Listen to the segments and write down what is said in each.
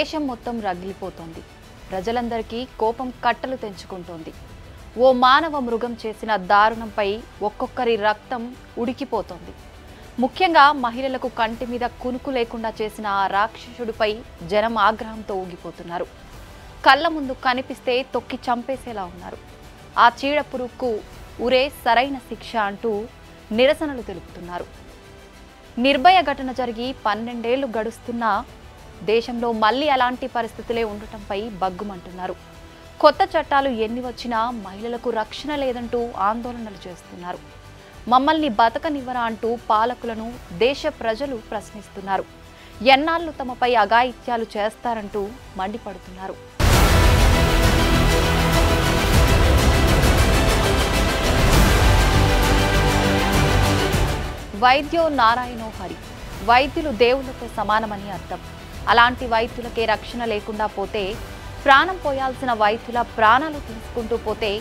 దేశం మొత్తం రగిలిపోతోంది. ప్రజలందరికీ కోపం కట్టలు తెంచుకుంటోంది. ఓ మానవ మృగం చేసిన దారుణంపై ఒక్కొక్కరి రక్తం ఉడికిపోతోంది. ముఖ్యంగా మహిళలకు కంటి మీద కునుకు లేకుండా చేసిన ఆ రాక్షసుడిపై జనం ఆగ్రహంతో ఊగిపోతున్నారు. కళ్ళ ముందు కనిపిస్తే తొక్కి చంపేసేలా ఉన్నారు. ఆ చీడ పురుగుకు ఉరే సరైన శిక్ష అంటూ నిరసనలు తెలుపుతున్నారు. నిర్భయ ఘటన జరిగి 12 ఏళ్లు గడుస్తున్నా దేశంలో మళ్లీ అలాంటి పరిస్థితులే ఉండటంపై బగ్గుమంటున్నారు. కొత్త చట్టాలు ఎన్ని వచ్చినా మహిళలకు రక్షణ లేదంటూ ఆందోళనలు చేస్తున్నారు. మమ్మల్ని బతకనివ్వరా అంటూ పాలకులను దేశ ప్రజలు ప్రశ్నిస్తున్నారు. ఎన్నాళ్లు తమపై అఘాయిత్యాలు చేస్తారంటూ మండిపడుతున్నారు. వైద్యో నారాయణో హరి. వైద్యులు దేవుళ్లతో సమానమని అర్థం. అలాంటి వైద్యులకే రక్షణ లేకుండా పోతే, ప్రాణం పోయాల్సిన వైద్యుల ప్రాణాలు తీసుకుంటూ పోతే,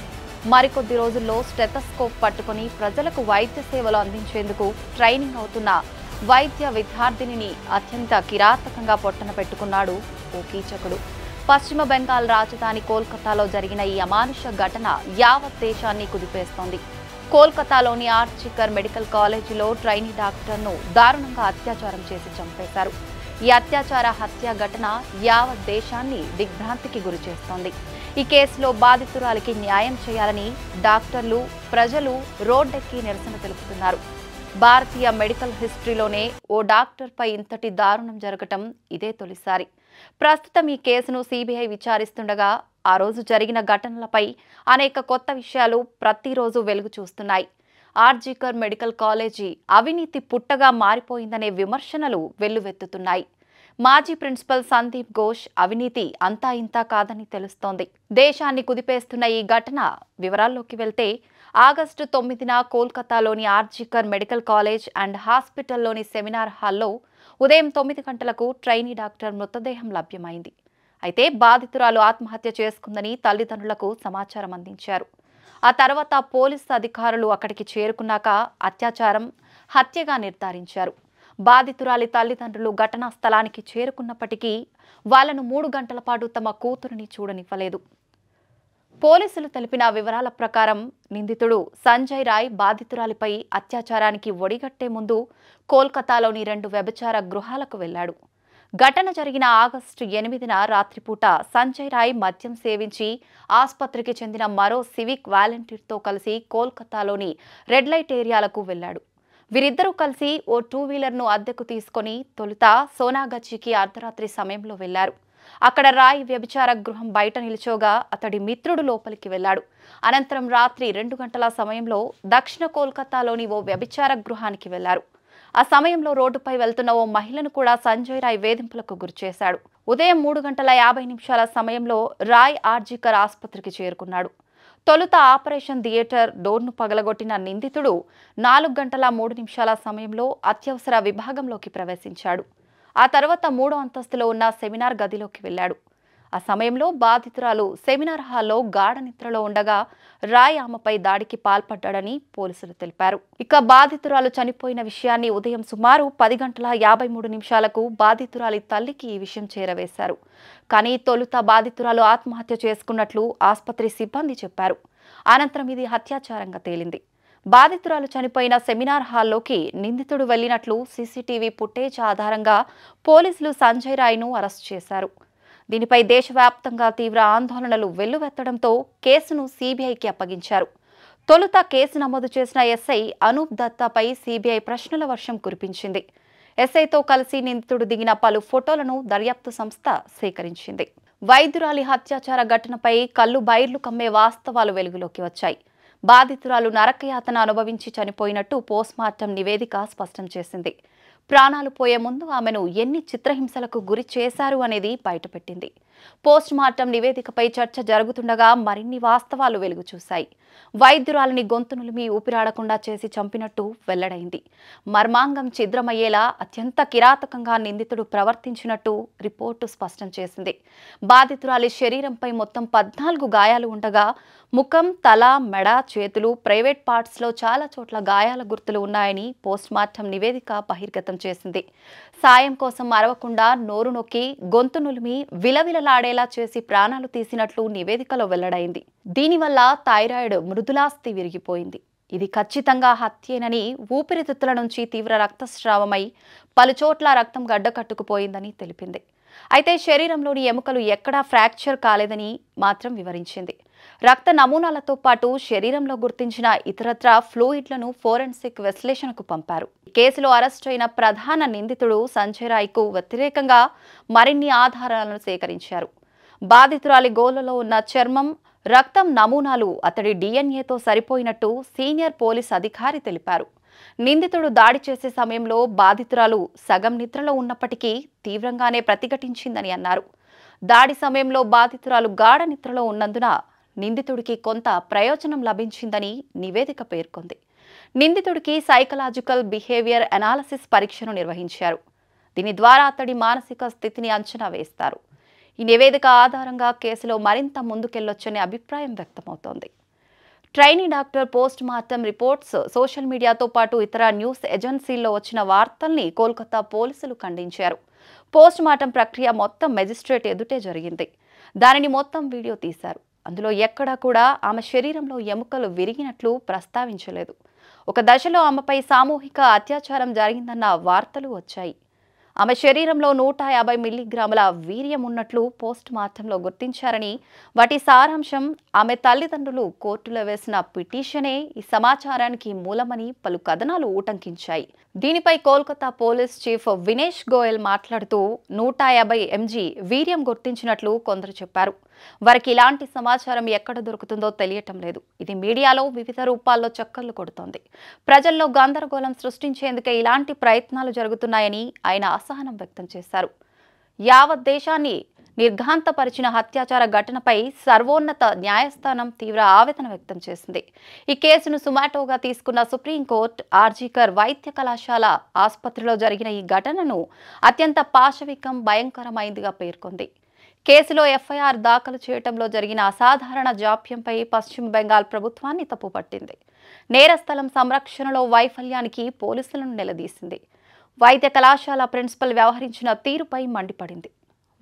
మరికొద్ది రోజుల్లో స్టెథోస్కోప్ పట్టుకుని ప్రజలకు వైద్య సేవలు అందించేందుకు ట్రైనింగ్ అవుతున్న వైద్య విద్యార్థినిని అత్యంత కిరాతకంగా పొట్టన పెట్టుకున్నాడు ఓ కీచకుడు. పశ్చిమ బెంగాల్ రాజధాని కోల్కతాలో జరిగిన ఈ అమానుష ఘటన యావత్ దేశాన్ని కుదిపేస్తోంది. కోల్కతాలోని ఆర్జికర్ మెడికల్ కాలేజీలో ట్రైనీ డాక్టర్ను దారుణంగా అత్యాచారం చేసి చంపేశారు. ఈ అత్యాచార హత్య ఘటన యావత్ దేశాన్ని దిగ్భ్రాంతికి గురి చేస్తోంది. ఈ కేసులో బాధితురాలికి న్యాయం చేయాలని డాక్టర్లు, ప్రజలు రోడ్డెక్కి నిరసన తెలుపుతున్నారు. భారతీయ మెడికల్ హిస్టరీలోనే ఓ డాక్టర్పై ఇంతటి దారుణం జరగటం ఇదే తొలిసారి. ప్రస్తుతం ఈ కేసును సిబిఐ విచారిస్తుండగా ఆ రోజు జరిగిన ఘటనలపై అనేక కొత్త విషయాలు ప్రతిరోజు వెలుగు చూస్తున్నాయి. ఆర్జికర్ మెడికల్ కాలేజీ అవినీతి పుట్టగా మారిపోయిందనే విమర్శనలు వెల్లువెత్తుతున్నాయి. మాజీ ప్రిన్సిపల్ సందీప్ ఘోష్ అవినీతి అంతా ఇంతా కాదని తెలుస్తోంది. దేశాన్ని కుదిపేస్తున్న ఈ ఘటన వివరాల్లోకి వెళ్తే, ఆగస్టు 9న కోల్కతాలోని ఆర్జికర్ మెడికల్ కాలేజ్ అండ్ హాస్పిటల్లోని సెమినార్ హాల్లో ఉదయం 9 గంటలకు ట్రైనీ డాక్టర్ మృతదేహం లభ్యమైంది. అయితే బాధితురాలు ఆత్మహత్య చేసుకుందని తల్లిదండ్రులకు సమాచారం అందించారు. ఆ తర్వాత పోలీసు అధికారులు అక్కడికి చేరుకున్నాక అత్యాచారం, హత్యగా నిర్ధారించారు. బాధితురాలి తల్లిదండ్రులు ఘటనా స్థలానికి చేరుకున్నప్పటికీ వాళ్లను 3 గంటల పాటు తమ కూతురిని చూడనివ్వలేదు. పోలీసులు తెలిపిన వివరాల ప్రకారం నిందితుడు సంజయ్ రాయ్ బాధితురాలిపై అత్యాచారానికి ఒడిగట్టే ముందు కోల్కతాలోని 2 వ్యభిచార గృహాలకు వెళ్లాడు. ఘటన జరిగిన ఆగస్టు 8న రాత్రిపూట సంజయ్ రాయ్ మద్యం సేవించి ఆసుపత్రికి చెందిన మరో సివిక్ వాలంటీర్తో కలిసి కోల్కతాలోని రెడ్ లైట్ ఏరియాలకు వెళ్లాడు. వీరిద్దరూ కలిసి ఓ 2 వీలర్ను అద్దెకు తీసుకుని తొలుత సోనాగచ్చికి అర్ధరాత్రి సమయంలో వెళ్లారు. అక్కడ రాయ్ వ్యభిచార గృహం బయట నిల్చోగా అతడి మిత్రుడు లోపలికి వెళ్లాడు. అనంతరం రాత్రి 2 గంటల సమయంలో దక్షిణ కోల్కతాలోని ఓ వ్యభిచార గృహానికి వెళ్లారు. ఆ సమయంలో రోడ్డుపై వెళ్తున్న ఓ మహిళను కూడా సంజయ్ రాయ్ వేధింపులకు గురిచేశాడు. ఉదయం 3:50 సమయంలో రాయ్ ఆర్జికర్ ఆసుపత్రికి చేరుకున్నాడు. తొలుత ఆపరేషన్ థియేటర్ డోర్ను పగలగొట్టిన నిందితుడు 4:03 సమయంలో అత్యవసర విభాగంలోకి ప్రవేశించాడు. ఆ తర్వాత 3వ అంతస్తులో ఉన్న సెమినార్ గదిలోకి వెళ్లాడు. ఆ సమయంలో బాధితురాలు సెమినార్ హాల్లో గాఢ నిద్రలో ఉండగా రాయ్ ఆమెపై దాడికి పాల్పడ్డాడని పోలీసులు తెలిపారు. ఇక బాధితురాలు చనిపోయిన విషయాన్ని ఉదయం సుమారు 10:53 బాధితురాలి తల్లికి ఈ విషయం చేరవేశారు. కానీ తొలుత బాధితురాలు ఆత్మహత్య చేసుకున్నట్లు ఆసుపత్రి సిబ్బంది చెప్పారు. అనంతరం ఇది హత్యాచారంగా తేలింది. బాధితురాలు చనిపోయిన సెమినార్ హాల్లోకి నిందితుడు వెళ్లినట్లు సీసీటీవీ ఫుటేజ్ ఆధారంగా పోలీసులు సంజయ్ రాయ్ను అరెస్టు చేశారు. దీనిపై దేశవ్యాప్తంగా తీవ్ర ఆందోళనలు వెల్లువెత్తడంతో కేసును సిబిఐకి అప్పగించారు. తొలుత కేసు నమోదు చేసిన ఎస్ఐ అనూప్ దత్తాపై సిబిఐ ప్రశ్నల వర్షం కురిపించింది. ఎస్ఐతో కలిసి నిందితుడు దిగిన పలు ఫోటోలను దర్యాప్తు సంస్థ సేకరించింది. వైద్యురాలి హత్యాచార ఘటనపై కళ్ళు బైర్లు కమ్మే వాస్తవాలు వెలుగులోకి వచ్చాయి. బాధితురాలు నరకయాతన అనుభవించి చనిపోయినట్టు పోస్ట్మార్టం నివేదిక స్పష్టం చేసింది. ప్రాణాలు పోయే ముందు ఆమెను ఎన్ని చిత్రహింసలకు గురి చేశారు అనేది బయటపెట్టింది. పోస్ట్ మార్టం నివేదికపై చర్చ జరుగుతుండగా మరిన్ని వాస్తవాలు వెలుగు చూశాయి. వైద్యురాలిని గొంతు నులిమి ఊపిరాడకుండా చేసి చంపినట్టు వెల్లడైంది. మర్మాంగం ఛిద్రమయ్యేలా అత్యంత కిరాతకంగా నిందితుడు ప్రవర్తించినట్టు రిపోర్టు స్పష్టం చేసింది. బాధితురాలి శరీరంపై మొత్తం 14 గాయాలు ఉండగా ముఖం, తల, మెడ, చేతులు, ప్రైవేట్ పార్ట్స్లో చాలా చోట్ల గాయాల గుర్తులు ఉన్నాయని పోస్ట్ మార్టం నివేదిక బహిర్గతం చేసింది. సాయం కోసం అరవకుండా నోరు నొక్కి గొంతు నులిమి విలవిలలాడేలా చేసి ప్రాణాలు తీసినట్లు నివేదికలో వెల్లడైంది. దీనివల్ల థైరాయిడ్ మృదులాస్థి విరిగిపోయింది. ఇది ఖచ్చితంగా హత్యేనని, ఊపిరితిత్తుల నుంచి తీవ్ర రక్తస్రావమై పలుచోట్ల రక్తం గడ్డకట్టుకుపోయిందని తెలిపింది. అయితే శరీరంలోని ఎముకలు ఎక్కడా ఫ్రాక్చర్ కాలేదని మాత్రం వివరించింది. రక్త నమూనాలతో పాటు శరీరంలో గుర్తించిన ఇతరత్రా ఫ్లూయిడ్లను ఫోరెన్సిక్ విశ్లేషణకు పంపారు. కేసులో అరెస్టు అయిన ప్రధాన నిందితుడు సంజయ్ రాయ్కు వ్యతిరేకంగా మరిన్ని ఆధారాలను సేకరించారు. బాధితురాలి గోళ్లలో ఉన్న చర్మం, రక్తం నమూనాలు అతడి డిఎన్ఏతో సరిపోయినట్టు సీనియర్ పోలీస్ అధికారి తెలిపారు. నిందితుడు దాడి చేసే సమయంలో బాధితురాలు సగం నిద్రలో ఉన్నప్పటికీ తీవ్రంగానే ప్రతిఘటించిందని అన్నారు. దాడి సమయంలో బాధితురాలు గాఢ నిద్రలో ఉన్నందున నిందితుడికి కొంత ప్రయోజనం లభించిందని నివేదిక పేర్కొంది. నిందితుడికి సైకలాజికల్ బిహేవియర్ అనాలిసిస్ పరీక్షను నిర్వహించారు. దీని ద్వారా అతడి మానసిక స్థితిని అంచనా వేస్తారు. ఈ నివేదిక ఆధారంగా కేసులో మరింత ముందుకెళ్లొచ్చనే అభిప్రాయం వ్యక్తమవుతోంది. Trainee doctor post mortem reports social మీడియాతో పాటు ఇతర న్యూస్ ఏజెన్సీల్లో వచ్చిన వార్తల్ని కోల్కతా పోలీసులు ఖండించారు. పోస్ట్ మార్టం ప్రక్రియ మొత్తం మెజిస్ట్రేట్ ఎదుటే జరిగింది. దానిని మొత్తం వీడియో తీశారు. అందులో ఎక్కడా కూడా ఆమె శరీరంలో ఎముకలు విరిగినట్లు ప్రస్తావించలేదు. ఒక దశలో ఆమెపై సామూహిక అత్యాచారం జరిగిందన్న వార్తలు వచ్చాయి. ఆమె శరీరంలో 150 మిల్లీగ్రాముల వీర్యం ఉన్నట్లు పోస్ట్ మార్టంలో గుర్తించారని, వాటి సారాంశం ఆమె తల్లిదండ్రులు కోర్టులో వేసిన పిటిషనే ఈ సమాచారానికి మూలమని పలు కథనాలు ఊటంకించాయి. దీనిపై కోల్కతా పోలీస్ చీఫ్ వినేష్ గోయల్ మాట్లాడుతూ 150 mg వీర్యం గుర్తించినట్లు కొందరు చెప్పారు. వారికి ఇలాంటి సమాచారం ఎక్కడ దొరుకుతుందో తెలియటం లేదు. ఇది మీడియాలో వివిధ రూపాల్లో చక్కర్లు కొడుతోంది. ప్రజల్లో గందరగోళం సృష్టించేందుకే ఇలాంటి ప్రయత్నాలు జరుగుతున్నాయని ఆయన అసహనం వ్యక్తం చేశారు. యావత్ దేశాన్ని నిర్ఘాంతపరిచిన హత్యాచార ఘటనపై సర్వోన్నత న్యాయస్థానం తీవ్ర ఆవేదన వ్యక్తం చేసింది. ఈ కేసును సుమాటోగా తీసుకున్న సుప్రీంకోర్టు ఆర్జీకర్ వైద్య కళాశాల ఆసుపత్రిలో జరిగిన ఈ ఘటనను అత్యంత పాశవికం, భయంకరమైందిగా పేర్కొంది. కేసులో ఎఫ్ఐఆర్ దాఖలు చేయడంలో జరిగిన అసాధారణ జాప్యంపై పశ్చిమ బెంగాల్ ప్రభుత్వాన్ని తప్పుపట్టింది. నేరస్థలం సంరక్షణలో వైఫల్యానికి పోలీసులను నిలదీసింది. వైద్య కళాశాల ప్రిన్సిపల్ వ్యవహరించిన తీరుపై మండిపడింది.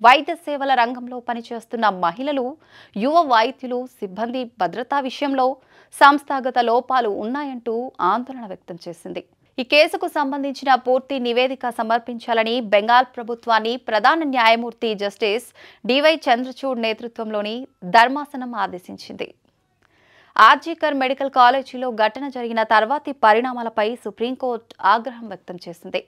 వైద్య సేవల రంగంలో పనిచేస్తున్న మహిళలు, యువ వైద్యులు, సిబ్బంది భద్రతా విషయంలో సంస్థాగత లోపాలు ఉన్నాయంటూ ఆందోళన వ్యక్తం చేసింది. ఈ కేసుకు సంబంధించిన పూర్తి నివేదిక సమర్పించాలని బెంగాల్ ప్రభుత్వాన్ని ప్రధాన న్యాయమూర్తి జస్టిస్ డివై చంద్రచూడ్ నేతృత్వంలోని ధర్మాసనం ఆదేశించింది. ఆర్జీకర్ మెడికల్ కాలేజీలో ఘటన జరిగిన తర్వాతి పరిణామాలపై సుప్రీంకోర్టు ఆగ్రహం వ్యక్తం చేసింది.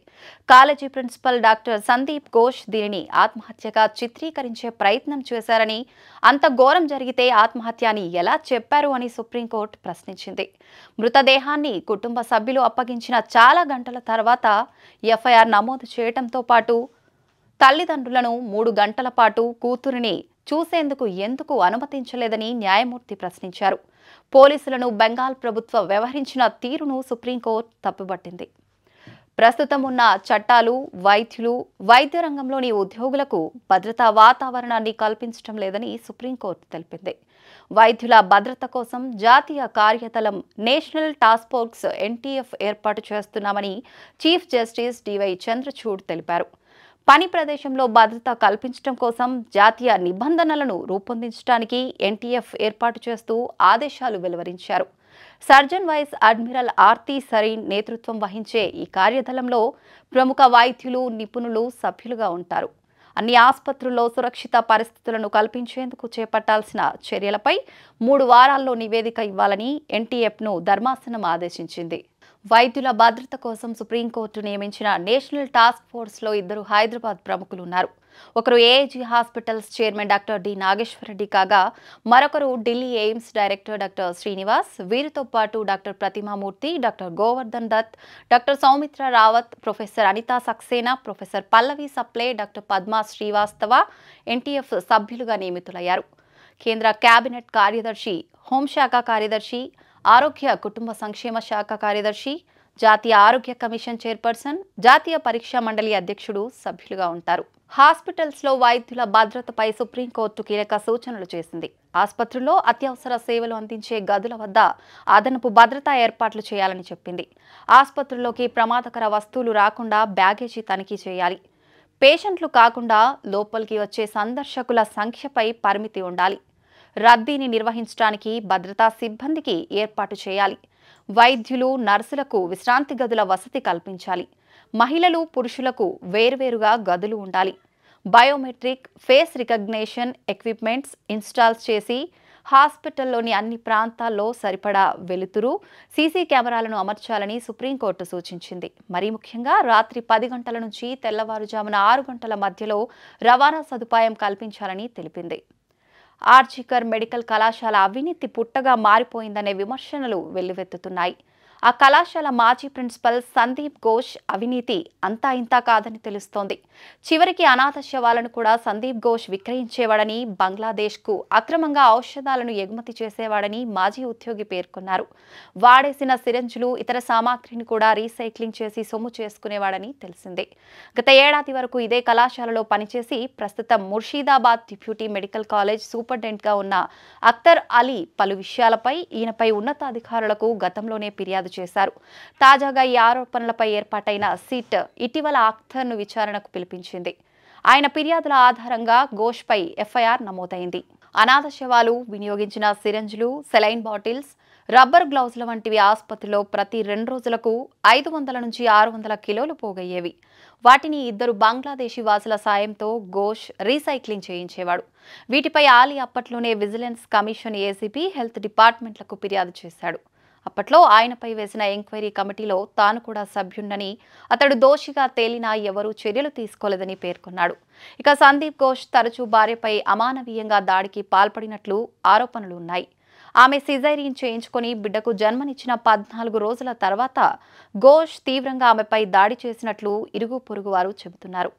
College principal doctor Sandip Ghosh దీనిని ఆత్మహత్యగా చిత్రీకరించే ప్రయత్నం చేశారని, అంత ఘోరం జరిగితే ఆత్మహత్య అని ఎలా చెప్పారు అని సుప్రీంకోర్టు ప్రశ్నించింది. మృతదేహాన్ని కుటుంబ సభ్యులు అప్పగించిన చాలా గంటల తర్వాత ఎఫ్ఐఆర్ నమోదు చేయడంతో పాటు తల్లిదండ్రులను 3 గంటల పాటు కూతురిని చూసేందుకు ఎందుకు అనుమతించలేదని న్యాయమూర్తి ప్రశ్నించారు. పోలీసులను బెంగాల్ ప్రభుత్వం వ్యవహరించిన తీరును సుప్రీంకోర్టు తప్పుపట్టింది. ప్రస్తుతం ఉన్న చట్టాలు వైద్యులు, వైద్య రంగంలోని ఉద్యోగులకు భద్రతా వాతావరణాన్ని కల్పించడం లేదని సుప్రీంకోర్టు తెలిపింది. వైద్యుల భద్రత కోసం జాతీయ కార్యదళం నేషనల్ టాస్క్ ఫోర్స్ NTF ఏర్పాటు చేస్తున్నామని చీఫ్ జస్టిస్ డివై చంద్రచూడ్ తెలిపారు. పని ప్రదేశంలో భద్రత కల్పించడం కోసం జాతీయ నిబంధనలను రూపొందించడానికి NTF ఏర్పాటు చేస్తూ ఆదేశాలు వెలువరించారు. Surgeon vice admiral Arti Sarin నేతృత్వం వహించే ఈ కార్యదళంలో ప్రముఖ వైద్యులు, నిపుణులు సభ్యులుగా ఉంటారు. అన్ని ఆసుపత్రుల్లో సురక్షిత పరిస్థితులను కల్పించేందుకు చేపట్టాల్సిన చర్యలపై 3 వారాల్లో నివేదిక ఇవ్వాలని NTFను ధర్మాసనం ఆదేశించింది. వైద్యుల భద్రత కోసం సుప్రీంకోర్టు నియమించిన నేషనల్ టాస్క్ ఫోర్స్లో 2 హైదరాబాద్ ప్రముఖులు ఉన్నారు. ఒకరు AIG hospitals chairman doctor D Nageshwar Reddy కాగా మరొకరు Delhi AIIMS director doctor Srinivas. వీరితో పాటు doctor Pratima Murthy, doctor Govardhan Dutt, doctor Soumitra Rawat, professor Anita Saxena, professor Pallavi Saple, doctor Padma Srivastava NTF సభ్యులుగా నియమితులయ్యారు. కేంద్ర కేబినెట్ కార్యదర్శి, హోంశాఖ కార్యదర్శి, ఆరోగ్య కుటుంబ సంక్షేమ శాఖ కార్యదర్శి, జాతీయ ఆరోగ్య కమిషన్ చైర్పర్సన్, జాతీయ పరీక్షా మండలి అధ్యక్షుడు సభ్యులుగా ఉంటారు. హాస్పిటల్స్లో వైద్యుల భద్రతపై సుప్రీంకోర్టు కీలక సూచనలు చేసింది. ఆసుపత్రుల్లో అత్యవసర సేవలు అందించే గదుల వద్ద అదనపు భద్రతా ఏర్పాట్లు చేయాలని చెప్పింది. ఆసుపత్రుల్లోకి ప్రమాదకర వస్తువులు రాకుండా బ్యాగేజీ తనిఖీ చేయాలి. పేషెంట్లు కాకుండా లోపలికి వచ్చే సందర్శకుల సంఖ్యపై పరిమితి ఉండాలి. రద్దీని నిర్వహించడానికి భద్రతా సిబ్బందికి ఏర్పాటు చేయాలి. వైద్యులు, నర్సులకు విశ్రాంతి గదుల వసతి కల్పించాలి. మహిళలు, పురుషులకు వేర్వేరుగా గదులు ఉండాలి. Biometric, face recognition equipments install చేసి హాస్పిటల్లోని అన్ని ప్రాంతాల్లో సరిపడా వెలుతురు, సీసీ కెమెరాలను అమర్చాలని సుప్రీంకోర్టు సూచించింది. మరీ ముఖ్యంగా రాత్రి 10 గంటల నుంచి తెల్లవారుజామున 6 గంటల మధ్యలో రవాణా సదుపాయం కల్పించాలని తెలిపింది. ఆర్జికర్ మెడికల్ కళాశాల అవినీతి పుట్టగా మారిపోయిందనే విమర్శనలు వెల్లువెత్తుతున్నాయి. ఆ కళాశాల మాజీ ప్రిన్సిపల్ సందీప్ ఘోష్ అవినీతి అంతా ఇంతా కాదని తెలుస్తోంది. చివరికి అనాథ శవాలను కూడా సందీప్ ఘోష్ విక్రయించేవాడని, బంగ్లాదేశ్కు అక్రమంగా ఔషధాలను ఎగుమతి చేసేవాడని మాజీ ఉద్యోగి పేర్కొన్నారు. వాడేసిన సిరంజులు, ఇతర సామాగ్రిని కూడా రీసైక్లింగ్ చేసి సొమ్ము చేసుకునేవాడని తెలిసిందే. గత ఏడాది వరకు ఇదే కళాశాలలో పనిచేసి ప్రస్తుతం ముర్షిదాబాద్ డిప్యూటీ మెడికల్ కాలేజ్ సూపరింటెండెంట్గా ఉన్న అఖ్తర్ అలీ పలు విషయాలపై ఈయనపై ఉన్నతాధికారులకు గతంలోనే ఫిర్యాదు చేశారు. తాజాగా ఈ ఆరోపణలపై ఏర్పాటైన సిట్ ఇటీవల అఖ్తర్ను విచారణకు పిలిపించింది. ఆయన ఫిర్యాదుల ఆధారంగా ఘోష్పై ఎఫ్ఐఆర్ నమోదైంది. అనాథ శవాలు, వినియోగించిన సిరంజులు, సెలైన్ బాటిల్స్, రబ్బర్ గ్లౌజుల వంటివి ఆసుపత్రిలో ప్రతి 2 రోజులకు 500 నుంచి 600 కిలోలు పోగయ్యేవి. వాటిని 2 బంగ్లాదేశీ వాసుల సాయంతో ఘోష్ రీసైక్లింగ్ చేయించేవాడు. వీటిపై ఆలీ అప్పట్లోనే విజిలెన్స్ కమిషన్, ఏసీబీ, హెల్త్ డిపార్ట్మెంట్లకు ఫిర్యాదు చేశాడు. అప్పట్లో ఆయనపై వేసిన ఎంక్వైరీ కమిటీలో తాను కూడా సభ్యుణ్ణని, అతడు దోషిగా తేలినా ఎవరూ చర్యలు తీసుకోలేదని పేర్కొన్నాడు. ఇక సందీప్ ఘోష్ తరచూ భార్యపై అమానవీయంగా దాడికి పాల్పడినట్లు ఆరోపణలు ఉన్నాయి. ఆమె సిజేరియన్ చేయించుకొని బిడ్డకు జన్మనిచ్చిన 14 రోజుల తర్వాత ఘోష్ తీవ్రంగా ఆమెపై దాడి చేసినట్లు ఇరుగు పొరుగు వారు చెబుతున్నారు.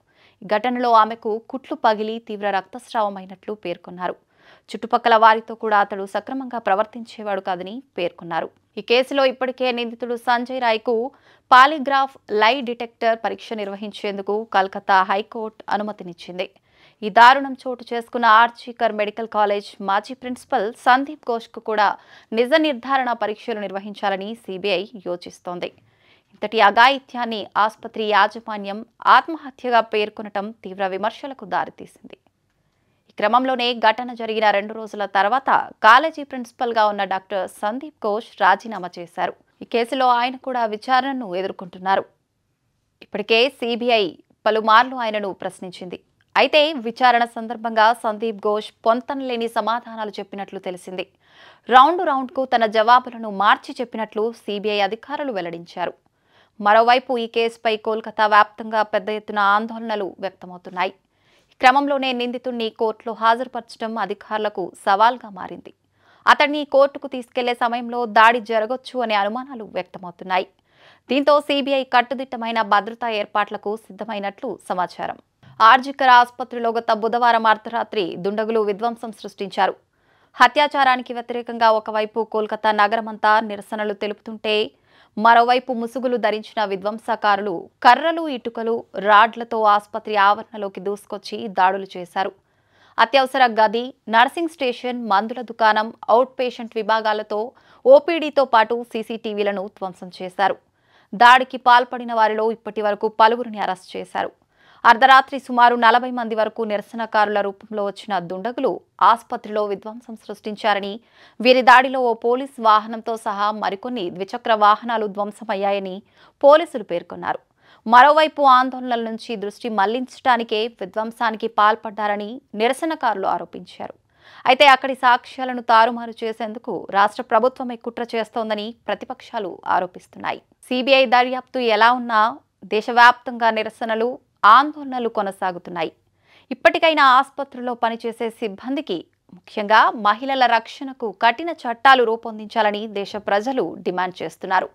ఈ ఘటనలో ఆమెకు కుట్లు పగిలి తీవ్ర రక్తస్రావమైనట్లు పేర్కొన్నారు. చుట్టుపక్కల వారితో కూడా అతడు సక్రమంగా ప్రవర్తించేవాడు కాదని పేర్కొన్నారు. ఈ కేసులో ఇప్పటికే నిందితుడు సంజయ్ రాయ్కు పాలిగ్రాఫ్ లై డిటెక్టర్ పరీక్ష నిర్వహించేందుకు కలకత్తా హైకోర్టు అనుమతినిచ్చింది. ఈ దారుణం చోటు చేసుకున్న ఆర్జికర్ మెడికల్ కాలేజ్ మాజీ ప్రిన్సిపల్ సందీప్ ఘోష్కు కూడా నిజ నిర్ధారణ పరీక్షలు నిర్వహించాలని సిబిఐ యోచిస్తోంది. ఇంతటి అఘాయిత్యాన్ని ఆసుపత్రి యాజమాన్యం ఆత్మహత్యగా పేర్కొనటం తీవ్ర విమర్శలకు దారితీసింది. క్రమంలోనే ఘటన జరిగిన 2 రోజుల తర్వాత కాలేజీ ప్రిన్సిపల్గా ఉన్న డాక్టర్ సందీప్ ఘోష్ రాజీనామా చేశారు. ఈ కేసులో ఆయన కూడా విచారణను ఎదుర్కొంటున్నారు. ఇప్పటికే సిబిఐ పలుమార్లు ఆయనను ప్రశ్నించింది. అయితే విచారణ సందర్భంగా సందీప్ ఘోష్ పొంతనలేని సమాధానాలు చెప్పినట్లు తెలిసింది. రౌండ్కు తన జవాబులను మార్చి చెప్పినట్లు సిబిఐ అధికారులు వెల్లడించారు. మరోవైపు ఈ కేసుపై కోల్కతా వ్యాప్తంగా పెద్ద ఎత్తున ఆందోళనలు వ్యక్తమవుతున్నాయి. క్రమంలోనే నిందితుడిని కోర్టులో హాజరుపరచడం అధికారులకు సవాల్గా మారింది. అతడిని కోర్టుకు తీసుకెళ్లే సమయంలో దాడి జరగొచ్చు అనే అనుమానాలు వ్యక్తమవుతున్నాయి. దీంతో సిబిఐ కట్టుదిట్టమైన భద్రతా ఏర్పాట్లకు సిద్ధమైనట్లు సమాచారం. ఆర్జికర్ ఆసుపత్రిలో గత బుధవారం అర్ధరాత్రి దుండగులు విధ్వంసం సృష్టించారు. హత్యాచారానికి వ్యతిరేకంగా ఒకవైపు కోల్కతా నగరమంతా నిరసనలు తెలుపుతుంటే మరోవైపు ముసుగులు ధరించిన విధ్వంసకారులు కర్రలు, ఇటుకలు, రాడ్లతో ఆసుపత్రి ఆవరణలోకి దూసుకొచ్చి దాడులు చేశారు. అత్యవసర గది, నర్సింగ్ స్టేషన్, మందుల దుకాణం, అవుట్ పేషెంట్ విభాగాలతో ఓపీడీతో పాటు సీసీటీవీలను ధ్వంసం చేశారు. దాడికి పాల్పడిన వారిలో ఇప్పటి వరకు పలువురిని అరెస్ట్ చేశారు. అర్ధరాత్రి సుమారు 40 మంది వరకు నిరసనకారుల రూపంలో వచ్చిన దుండగులు ఆసుపత్రిలో విధ్వంసం సృష్టించారని, వీరి దాడిలో ఓ పోలీస్ వాహనంతో సహా మరికొన్ని ద్విచక్ర వాహనాలు ధ్వంసమయ్యాయని పోలీసులు పేర్కొన్నారు. మరోవైపు ఆందోళనల నుంచి దృష్టి మళ్లించడానికే విధ్వంసానికి పాల్పడ్డారని నిరసనకారులు ఆరోపించారు. అయితే అక్కడి సాక్ష్యాలను తారుమారు చేసేందుకు రాష్ట్ర ప్రభుత్వమే కుట్ర చేస్తోందని ప్రతిపక్షాలు ఆరోపిస్తున్నాయి. సిబిఐ దర్యాప్తు ఎలా ఉన్నా దేశవ్యాప్తంగా నిరసనలు, ఆందోళనలు కొనసాగుతున్నాయి. ఇప్పటికైనా ఆసుపత్రుల్లో పనిచేసే సిబ్బందికి, ముఖ్యంగా మహిళల రక్షణకు కఠిన చట్టాలు రూపొందించాలని దేశ ప్రజలు డిమాండ్ చేస్తున్నారు.